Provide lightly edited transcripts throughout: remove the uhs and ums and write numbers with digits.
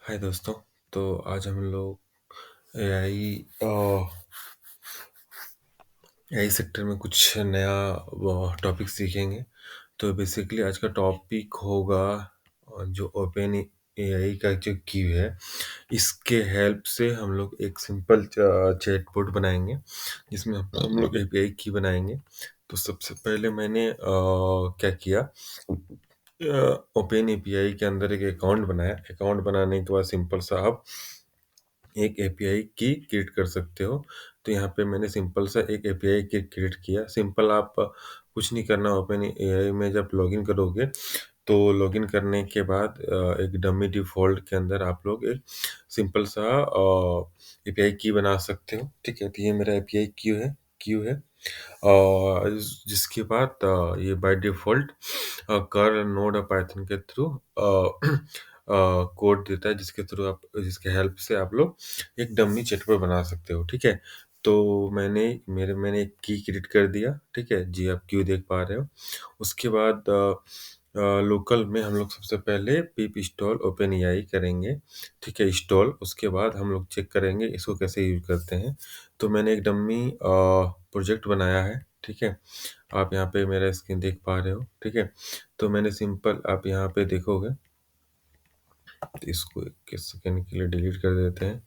हाय दोस्तों। तो आज हम लोग एआई एआई सेक्टर में कुछ नया टॉपिक सीखेंगे। तो बेसिकली आज का टॉपिक होगा जो ओपन एआई का जो क्यू है, इसके हेल्प से हम लोग एक सिंपल चैटबॉट बनाएंगे जिसमें हम लोग एपीआई की बनाएंगे। तो सबसे पहले मैंने क्या किया, ओपन एपीआई के अंदर एक अकाउंट बनाया। अकाउंट बनाने के बाद सिंपल सा आप एक एपीआई की क्रिएट कर सकते हो। तो यहाँ पे मैंने सिंपल सा एक एपीआई की क्रिएट किया। सिंपल आप कुछ नहीं करना, ओपन एआई में जब लॉगिन करोगे तो लॉगिन करने के बाद एक डमी डिफ़ॉल्ट के अंदर आप लोग एक सिंपल सा एपीआई की बना सकते हो। ठीक है, तो ये मेरा एपीआई क्यू है जिसके बाद ये by default curl node Python के थ्रू कोड देता है, जिसके हेल्प से आप लोग एक डमी चैटबॉट बना सकते हो। ठीक है, तो मैंने एक की क्रिएट कर दिया। ठीक है जी, आप क्यू देख पा रहे हो। उसके बाद लोकल में हम लोग सबसे पहले पिप इंस्टॉल ओपन एआई करेंगे। ठीक है, इंस्टॉल। उसके बाद हम लोग चेक करेंगे इसको कैसे यूज करते हैं। तो मैंने एक डमी प्रोजेक्ट बनाया है। ठीक है, आप यहाँ पे मेरा स्क्रीन देख पा रहे हो। ठीक है, तो मैंने सिंपल, आप यहाँ पे देखोगे तो इसको एक सेकेंड के लिए डिलीट कर देते हैं।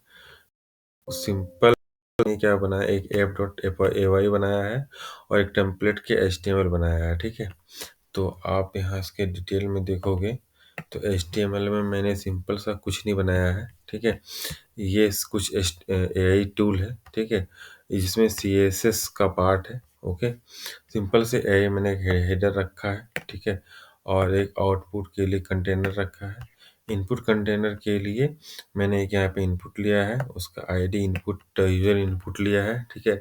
सिंपल ने क्या बनाया, एक ऐप डॉट एवाई बनाया है और एक टेम्पलेट के एचटीएमएल बनाया है। ठीक है, तो आप यहाँ इसके डिटेल में देखोगे तो एचटीएमएल में मैंने सिंपल सा कुछ नहीं बनाया है। ठीक है, ये कुछ एआई टूल है। ठीक है, जिसमें सीएसएस का पार्ट है। ओके, सिंपल से एआई मैंने हेडर रखा है। ठीक है, और एक आउटपुट के लिए कंटेनर रखा है। इनपुट कंटेनर के लिए मैंने एक यहाँ पे इनपुट लिया है, उसका आईडी इनपुट यूजर इनपुट लिया है। ठीक है,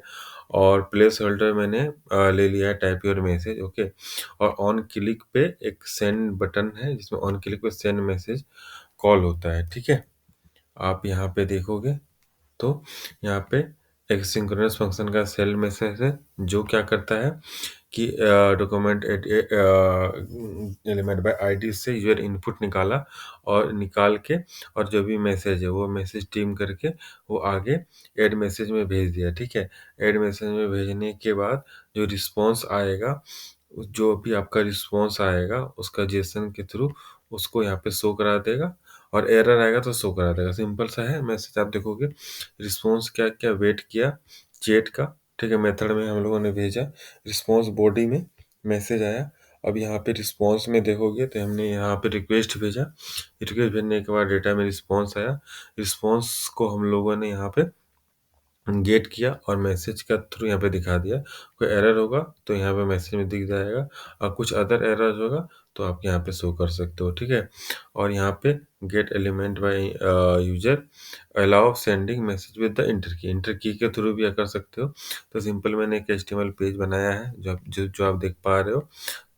और प्लेस होल्डर मैंने ले लिया है टाइप योर मैसेज। ओके, और ऑन क्लिक पे एक सेंड बटन है जिसमें ऑन क्लिक पे सेंड मैसेज कॉल होता है। ठीक है, आप यहाँ पे देखोगे तो यहाँ पे एक सिंक्रोनस फंक्शन का सेल मैसेज है जो क्या करता है कि डॉक्यूमेंट एलिमेंट बाय आईडी से यूजर इनपुट निकाला और निकाल के, और जो भी मैसेज है वो मैसेज टीम करके वो आगे ऐड मैसेज में भेज दिया। ठीक है, ऐड मैसेज में भेजने के बाद जो रिस्पॉन्स आएगा, जो भी आपका रिस्पॉन्स आएगा उसका जेसन के थ्रू उसको यहाँ पे शो करा देगा, और एरर आएगा तो शो करा देगा। सिंपल सा है मैसेज। आप देखोगे रिस्पॉन्स क्या क्या वेट किया चैट का। ठीक है, मेथड में हम लोगों ने भेजा, रिस्पॉन्स बॉडी में मैसेज आया। अब यहाँ पे रिस्पॉन्स में देखोगे तो हमने यहाँ पे रिक्वेस्ट भेजा। रिक्वेस्ट भेजने के बाद डेटा में रिस्पॉन्स आया। रिस्पॉन्स को हम लोगों ने यहाँ पे गेट किया और मैसेज का थ्रू यहाँ पे दिखा दिया। कोई एरर होगा तो यहाँ पे मैसेज में दिख जाएगा, और कुछ अदर एरर होगा तो आप यहाँ पे शो कर सकते हो। ठीक है, और यहाँ पे gate element by user allow sending message with the inter की के थ्रू भी कर सकते हो। तो सिंपल मैंने एक एचटीएमएल पेज बनाया है जो आप देख पा रहे हो।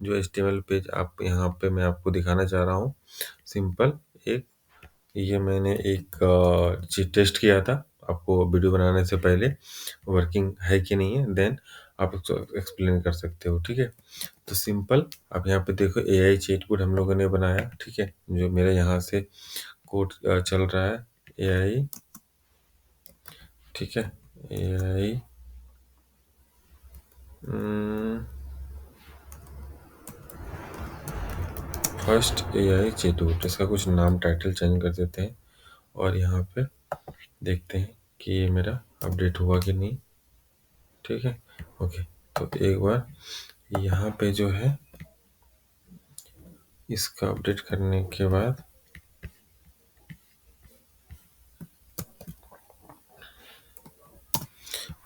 जो एचटीएमएल पेज आप यहाँ पे मैं आपको दिखाना चाह रहा हूँ। सिंपल एक, ये मैंने एक चीज टेस्ट किया था आपको वीडियो बनाने से पहले, वर्किंग है कि नहीं है, देन आप उसको एक्सप्लेन कर सकते हो। ठीक है, तो सिंपल आप यहाँ पे देखो एआई चैटबॉट हम लोगों ने बनाया। ठीक है, जो मेरे यहाँ से कोड चल रहा है एआई। ठीक है, एआई फर्स्ट एआई चैटबॉट, इसका कुछ नाम टाइटल चेंज कर देते हैं और यहाँ पे देखते हैं कि ये मेरा अपडेट हुआ कि नहीं। ठीक है, ओके, तो एक बार यहाँ पे जो है इसका अपडेट करने के बाद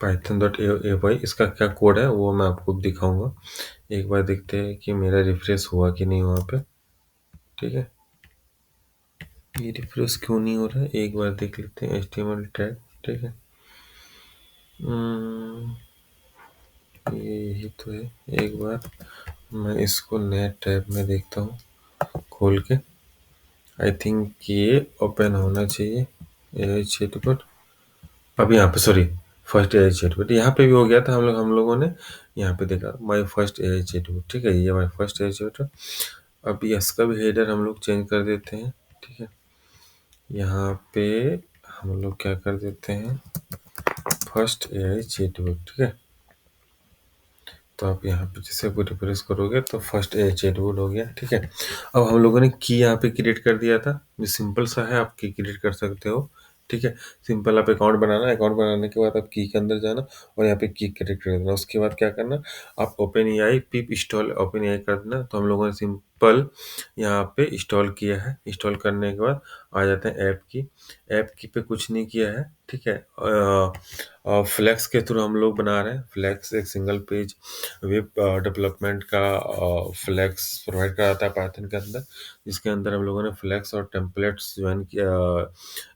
python.py इसका क्या कोड है वो मैं आपको दिखाऊंगा। एक बार देखते हैं कि मेरा रिफ्रेश हुआ कि नहीं वहाँ पे। ठीक है, ये रिफ्रेश क्यों नहीं हो रहा है, एक बार देख लेते हैं HTML टैग। ठीक है, ये यही तो है। एक बार मैं इसको नए टैब में देखता हूँ खोल के। आई थिंक ये ओपन होना चाहिए एआई चैटबॉट। अब यहाँ पे सॉरी, फर्स्ट एआई चैटबॉट यहाँ पे भी हो गया था। हम लोगों ने यहाँ पे देखा माय फर्स्ट एआई चैटबॉट। ठीक है, ये माय फर्स्ट एआई चैटबॉट। अब इसका भी हेडर हम लोग चेंज कर देते हैं। ठीक है, यहाँ पे हम लोग क्या कर देते हैं, फर्स्ट एआई चैटबॉट, ठीक है। तो आप यहाँ पे जैसे आप रिफ्रेश करोगे तो फर्स्ट एआई चैटबॉट हो गया, ठीक है। अब हम लोगों ने की यहाँ पे क्रिएट कर दिया था, ये सिंपल सा है, आप की क्रिएट कर सकते हो, ठीक है। सिंपल आप अकाउंट बनाना, अकाउंट बनाने के बाद आप की के अंदर जाना और यहाँ पे की क्रिएट कर देना। उसके बाद क्या करना, आप ओपन एआई पिप इंस्टॉल ओपन एआई कर देना। तो हम लोगों ने सिंपल यहाँ पे इंस्टॉल किया है। इंस्टॉल करने के बाद आ जाते हैं ऐप की पे कुछ नहीं किया है, ठीक है। फ्लैक्स के थ्रू हम लोग बना रहे हैं। फ्लैक्स एक सिंगल पेज वेब डेवलपमेंट का फ्लैक्स प्रोवाइड कराता है पाइथन के अंदर, जिसके अंदर हम लोगों ने फ्लैक्स और टेम्पलेट्स ज्वाइन किया,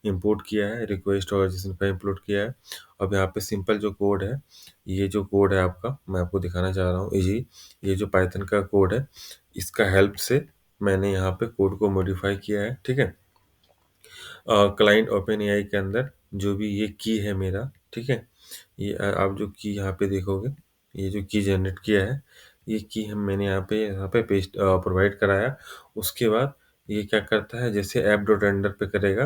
इंपोर्ट किया है, रिक्वेस्ट और जिसने का इंपोर्ट किया है। अब यहाँ पे सिंपल जो कोड है, ये जो कोड है आपका, मैं आपको दिखाना चाह रहा हूँ। ये जो पाइथन का कोड है, इसका हेल्प से मैंने यहाँ पे कोड को मॉडिफाई किया है, ठीक है। क्लाइंट ओपन एआई के अंदर जो भी ये की है मेरा, ठीक है, ये आप जो की यहाँ पे देखोगे, ये जो की जनरेट किया है, ये की हम मैंने यहाँ पे पेस्ट प्रोवाइड कराया। उसके बाद ये क्या करता है, जैसे ऐप डॉट रेंडर पे करेगा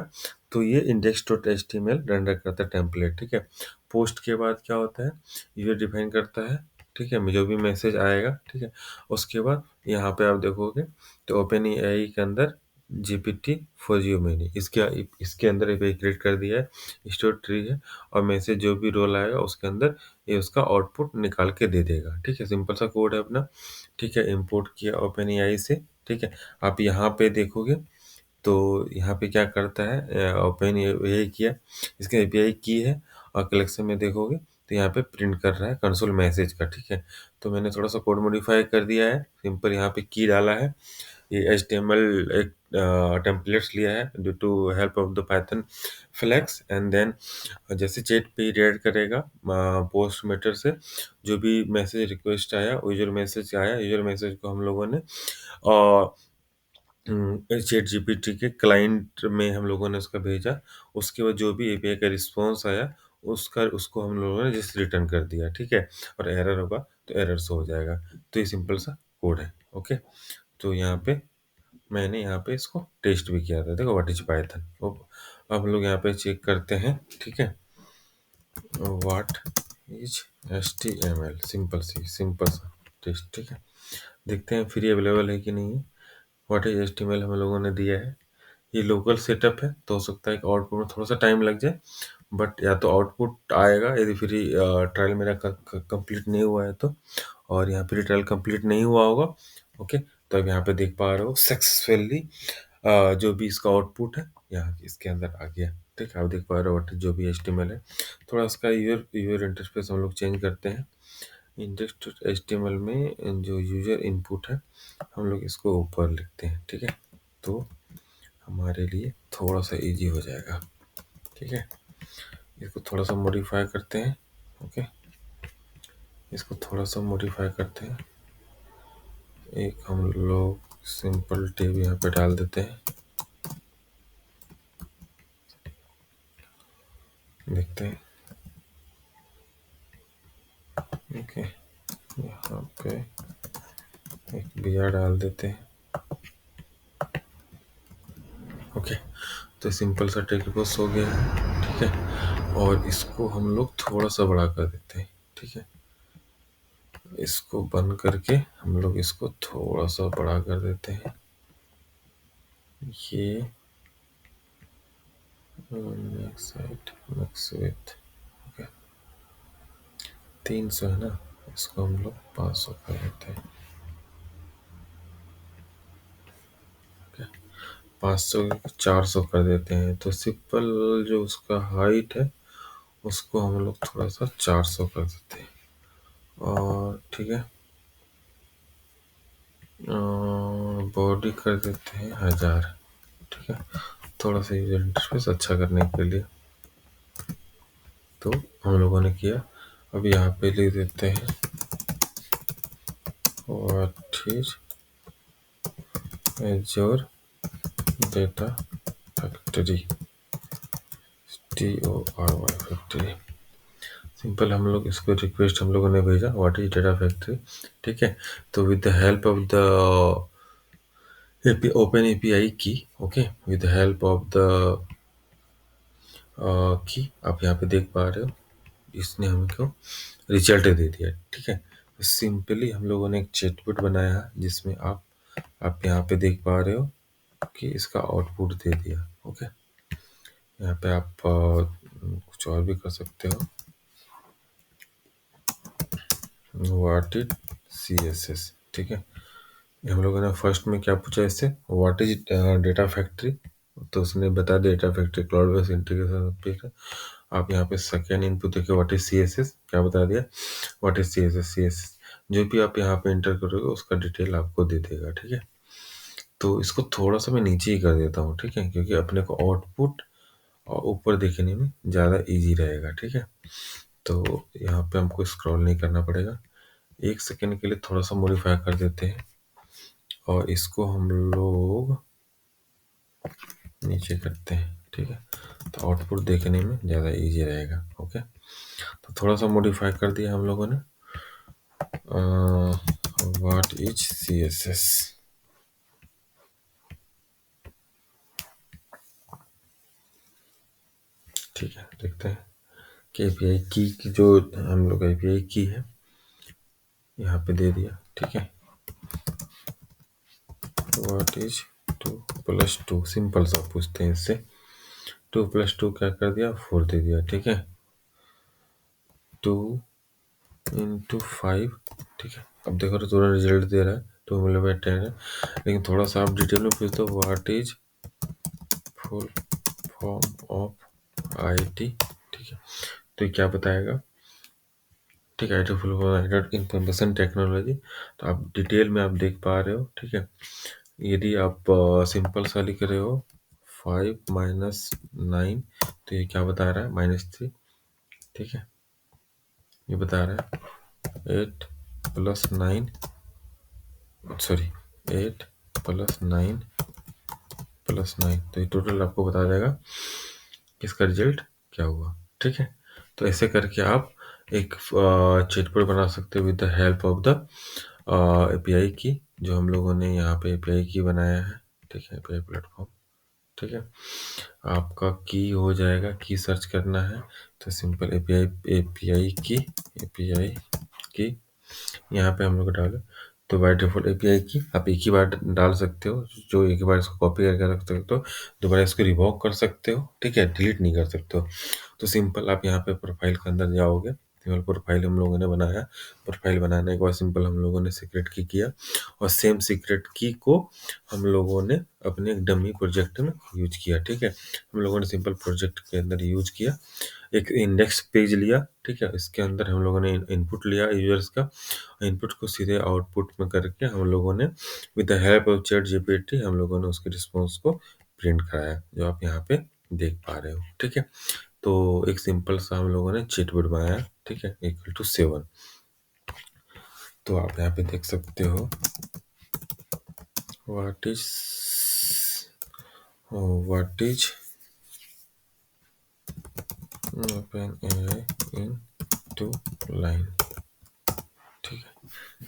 तो ये इंडेक्स डॉट एचटीएमएल रेंडर करता है टेम्पलेट, ठीक है। पोस्ट के बाद क्या होता है, ये डिफाइन करता है, ठीक है, जो भी मैसेज आएगा, ठीक है। उसके बाद यहाँ पे आप देखोगे तो ओपन एआई के अंदर जीपीटी फॉर यू मैंने इसके अंदर एक क्रिएट कर दिया है, स्टोर ट्री है, और मैसेज जो भी रोल आएगा उसके अंदर ये उसका आउटपुट निकाल के दे देगा, ठीक है। सिंपल सा कोड है अपना, ठीक है। इंपोर्ट किया ओपन एआई से, ठीक है। आप यहाँ पे देखोगे तो यहाँ पे क्या करता है, ओपन एआई किया, इसका एपीआई की है, और कलेक्शन में देखोगे तो यहाँ पे प्रिंट कर रहा है कंसोल मैसेज का, ठीक है। तो मैंने थोड़ा सा कोड मॉडिफाई कर दिया है, सिंपल यहाँ पे की डाला है, ये HTML एक टेम्पलेट्स लिया है due to help of the Python Flask, and then जैसे चैट पे रेड करेगा पोस्ट मेथड से, जो भी मैसेज रिक्वेस्ट आया, यूजर मैसेज को हम लोगों ने चैट जीपीटी के क्लाइंट में हम लोगों ने उसका भेजा। उसके बाद जो भी एपीआई का रिस्पॉन्स आया उसको हम लोगों ने जस्ट रिटर्न कर दिया, ठीक है। और एरर होगा तो एरर शो हो जाएगा। तो ये सिंपल सा कोड है, ओके। तो यहाँ पे मैंने यहाँ पे इसको टेस्ट भी किया था, देखो व्हाट इज पाइथन। अब हम लोग यहाँ पे चेक करते हैं, ठीक है, व्हाट इज HTML, सिंपल सा टेस्ट, ठीक है। देखते हैं फ्री अवेलेबल है कि नहीं है। व्हाट इज HTML हम लोगों ने दिया है, ये लोकल सेटअप है तो हो सकता है कि आउटपुट में थोड़ा सा टाइम लग जाए, बट या तो आउटपुट आएगा यदि फ्री ट्रायल मेरा कंप्लीट नहीं हुआ है तो, और यहाँ फ्री ट्रायल कंप्लीट नहीं हुआ होगा, ओके। तो अब यहाँ पे देख पा रहे हो सक्सेसफुली जो भी इसका आउटपुट है यहाँ इसके अंदर आ गया, ठीक है। आप देख पा रहे हो जो भी HTML है। थोड़ा इसका यूजर इंटरफेस हम लोग चेंज करते हैं। इंडेक्स डॉट HTML में जो यूजर इनपुट है हम लोग इसको ऊपर लिखते हैं, ठीक है। तो हमारे लिए थोड़ा सा इजी हो जाएगा, ठीक है। इसको थोड़ा सा मॉडिफाई करते हैं, ओके। इसको थोड़ा सा मॉडिफाई करते हैं, एक हम लोग सिंपल टेब यहाँ पे डाल देते हैं, देखते हैं, ओके। यहाँ पे एक बिया डाल देते हैं, ओके। तो सिंपल सा टेक्स्ट बॉक्स हो गया है, ठीक है। और इसको हम लोग थोड़ा सा बड़ा कर देते हैं, ठीक है। इसको बंद करके हम लोग इसको थोड़ा सा बड़ा कर देते हैं। ये next side max with, okay, 300 है ना, इसको हम लोग 500 कर देते हैं, ओके। 500 400 कर देते हैं। तो सिंपल जो उसका हाइट है उसको हम लोग थोड़ा सा 400 कर देते हैं, और ठीक है, बॉडी कर देते हैं 1000, ठीक है। थोड़ा सा यूजर इंटरफेस अच्छा करने के लिए तो हम लोगों ने किया। अब यहाँ पे लिख देते हैं what is azure data factory, TORY factory. Simple हम लोग इसको रिक्वेस्ट हम लोगों ने भेजा व्हाट इज डेटा फैक्ट्री, ठीक है। तो with the help of the open API key, okay, with the help of the की आप यहाँ पे देख पा रहे हो, इसने हमको रिजल्ट दे दिया, ठीक है। सिंपली हम लोगों ने एक चैटबॉट बनाया है जिसमें आप यहाँ पे देख पा रहे हो कि इसका आउटपुट दे दिया, ओके। यहाँ पे आप कुछ और भी कर सकते हो। व्हाट इज CSS, ठीक है। हम लोगों ने फर्स्ट में क्या पूछा इससे, व्हाट इज डेटा फैक्ट्री, तो उसने बता दिया data factory cloud based integration. आप यहाँ पे सेकेंड इनपुट देखिए, व्हाट इज CSS, क्या बता दिया, व्हाट इज CSS जो भी आप यहाँ पे एंटर करोगे उसका डिटेल आपको दे देगा, ठीक है। तो इसको थोड़ा सा मैं नीचे ही कर देता हूँ, ठीक है, क्योंकि अपने को आउटपुट और ऊपर देखने में ज़्यादा इजी रहेगा, ठीक है। तो यहाँ पे हमको स्क्रॉल नहीं करना पड़ेगा, एक सेकेंड के लिए थोड़ा सा मॉडिफाई कर देते हैं और इसको हम लोग नीचे करते हैं, ठीक है। तो आउटपुट देखने में ज़्यादा इजी रहेगा, ओके। तो थोड़ा सा मॉडिफाई कर दिया हम लोगों ने। व्हाट इज CSS, ठीक है। देखते हैं कि API की जो हम लोग API की है यहाँ पे दे दिया, ठीक है। व्हाट इज 2+2, सिंपल सा पूछते हैं इससे। 2+2 क्या कर दिया, 4 दे दिया, ठीक है। 2 × 5, ठीक है। अब देखो तो तुरंत रिजल्ट दे रहा है, 2 × 10 है। लेकिन थोड़ा सा आप डिटेल में पूछ दो, what is full form of IT, ठीक है। तो ये क्या बताएगा, ठीक है, IT full form information technology. तो आप डिटेल में आप देख पा रहे हो, ठीक है। यदि आप सिंपल सा लिख रहे हो 5 - 9, तो ये क्या बता रहा है, -3, ठीक है। ये बता रहा है 8 + 9, सॉरी 8 + 9 + 9, तो ये टोटल आपको बता देगा कि इसका रिजल्ट क्या हुआ, ठीक है। तो ऐसे करके आप एक चैटबॉट बना सकते हो with the help of the API की, जो हम लोगों ने यहाँ पे API की बनाया है, ठीक है, API प्लेटफॉर्म, ठीक है। आपका की हो जाएगा, की सर्च करना है तो सिंपल API की यहाँ पे हम लोग डाले, तो बाय डिफॉल्ट API की आप एक ही बार डाल सकते हो, जो एक ही बार इसको कॉपी करके रख सकते हो, दोबारा इसको रिवॉक कर सकते हो, ठीक है, डिलीट नहीं कर सकते हो। तो सिंपल आप यहाँ पे प्रोफाइल के अंदर जाओगे, केवल प्रोफाइल हम लोगों ने बनाया, प्रोफाइल बनाने के बाद सिंपल हम लोगों ने सीक्रेट की किया, और सेम सीक्रेट की को हम लोगों ने अपने एक डमी प्रोजेक्ट में यूज किया, ठीक है। हम लोगों ने सिंपल प्रोजेक्ट के अंदर यूज किया, एक इंडेक्स पेज लिया, ठीक है। इसके अंदर हम लोगों ने इनपुट लिया यूजर्स का, इनपुट को सीधे आउटपुट में करके हम लोगों ने with the help of ChatGPT हम लोगों ने उसके रिस्पॉन्स को प्रिंट कराया, जो आप यहाँ पे देख पा रहे हो, ठीक है। तो एक सिंपल सा हम लोगों ने चैटबॉट बनाया, ठीक है, = 7। तो आप यहाँ पे देख सकते हो what is OpenAI in 2 line, ठीक है।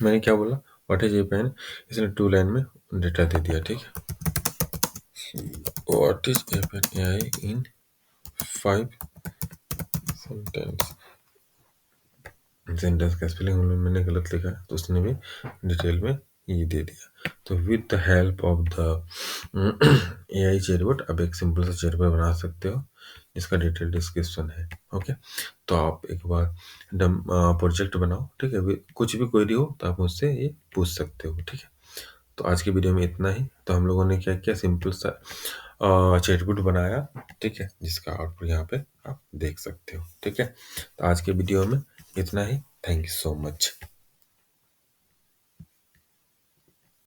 मैंने क्या बोला, व्हाट इज OpenAI, इसने 2 लाइन में डेटा दे दिया, ठीक है। What is OpenAI in 5 sentence, sentence का स्पेलिंग मैंने गलत लिखा है, तो उसने भी डिटेल में ये दे दिया। तो with the help of the AI chatbot आप एक सिंपल सा चैटबॉट बना सकते हो जिसका डिटेल डिस्क्रिप्शन है, ओके। तो आप एक बार डम प्रोजेक्ट बनाओ, ठीक है, कुछ भी क्वेरी हो तो आप मुझसे ये पूछ सकते हो, ठीक है। तो आज की वीडियो में इतना ही। तो हम लोगों ने क्या किया, सिंपल सा चैटबॉट बनाया, ठीक है, जिसका आउटपुट यहाँ पे आप देख सकते हो, ठीक है। तो आज के वीडियो में इतना ही। Thank you so much.